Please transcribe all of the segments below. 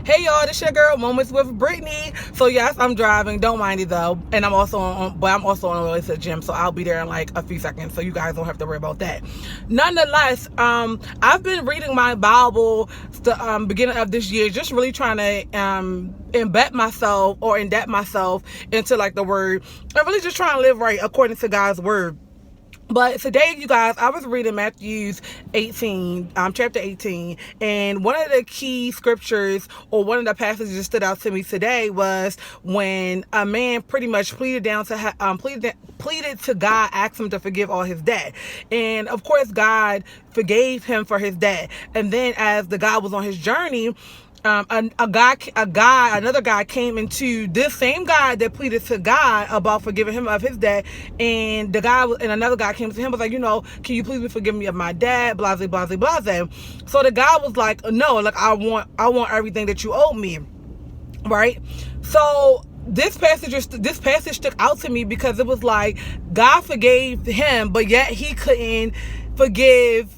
Hey y'all, this your girl Moments with Brittany. So yes, I'm driving. Don't mind it though, and I'm also on the way to the gym. So I'll be there in like a few seconds. So you guys don't have to worry about that. Nonetheless, I've been reading my Bible the beginning of this year, just really trying to embed myself into like the Word, and really just trying to live right according to God's Word. But today, you guys, I was reading Matthew's 18, chapter 18, and one of the key scriptures, or one of the passages that stood out to me today, was when a man pretty much pleaded to God, asked him to forgive all his debt, and of course, God forgave him for his debt. And then, as the guy was on his journey, another guy came into this same guy that pleaded to God about forgiving him of his debt, and another guy came to him, was like, can you please forgive me of my debt, blase, blase, blase. So the guy was like, no, like I want everything that you owe me, right? So this passage stuck out to me because it was like God forgave him, but yet he couldn't forgive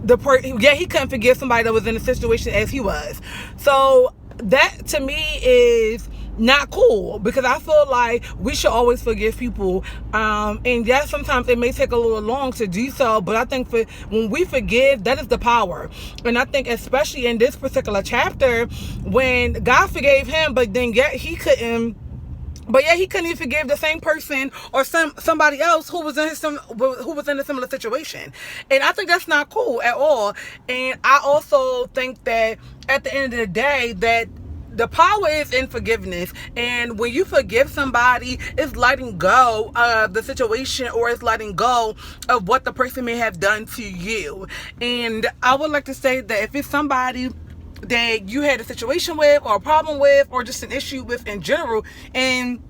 he couldn't forgive somebody that was in a situation as he was. So that to me is not cool, because I feel like we should always forgive people, and yes, sometimes it may take a little long to do so, but I think when we forgive, that is the power. And I think especially in this particular chapter, when God forgave him, but yet he couldn't even forgive the same person or somebody else who was in a similar situation. And I think that's not cool at all. And I also think that at the end of the day, that the power is in forgiveness. And when you forgive somebody, it's letting go of the situation, or it's letting go of what the person may have done to you. And I would like to say that if it's somebody that you had a situation with, or a problem with, or just an issue with in general, and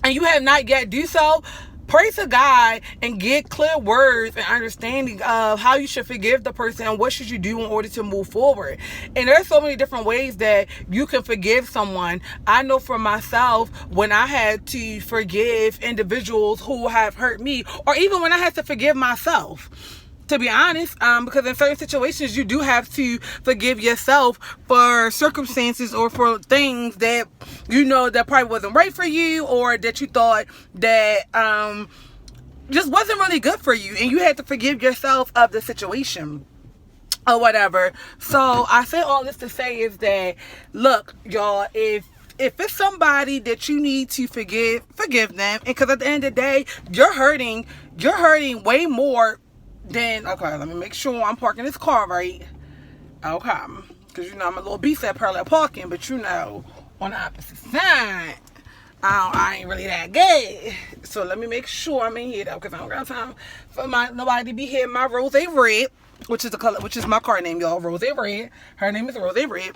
you have not yet do so, pray to God and get clear words and understanding of how you should forgive the person and what should you do in order to move forward. And there's so many different ways that you can forgive someone. I know for myself, when I had to forgive individuals who have hurt me, or even when I had to forgive myself, to be honest, because in certain situations you do have to forgive yourself for circumstances or for things that that probably wasn't right for you, or that you thought that just wasn't really good for you, and you had to forgive yourself of the situation or whatever. So I say all this to say is that, look, y'all, if it's somebody that you need to forgive them, because at the end of the day, you're hurting way more. Then, okay, let me make sure I'm parking this car right. Okay, because I'm a little beast at parallel parking, but on the opposite side, I ain't really that good. So let me make sure I'm in here though, because I don't got time for nobody to be here. My Rose Red, which is my car name, y'all. Rose Red. Her name is Rose Red.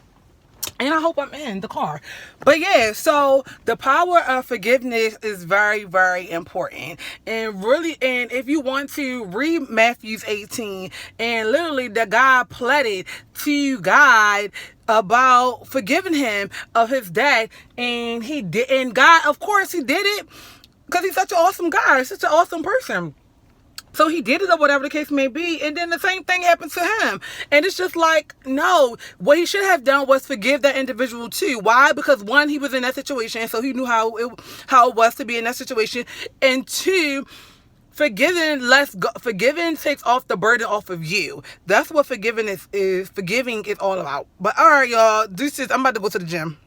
And I hope I'm in the car. But yeah, so the power of forgiveness is very, very important. And if you want to read Matthew's 18, and literally the guy pleaded to God about forgiving him of his debt, and he did, and God, of course, he did it because he's such an awesome guy, such an awesome person. So he did it, or whatever the case may be, and then the same thing happened to him. And it's just like, no, what he should have done was forgive that individual too. Why? Because one, he was in that situation, so he knew how it was to be in that situation. And two, forgiving takes off the burden off of you. That's what forgiving is all about. But all right, y'all, I'm about to go to the gym.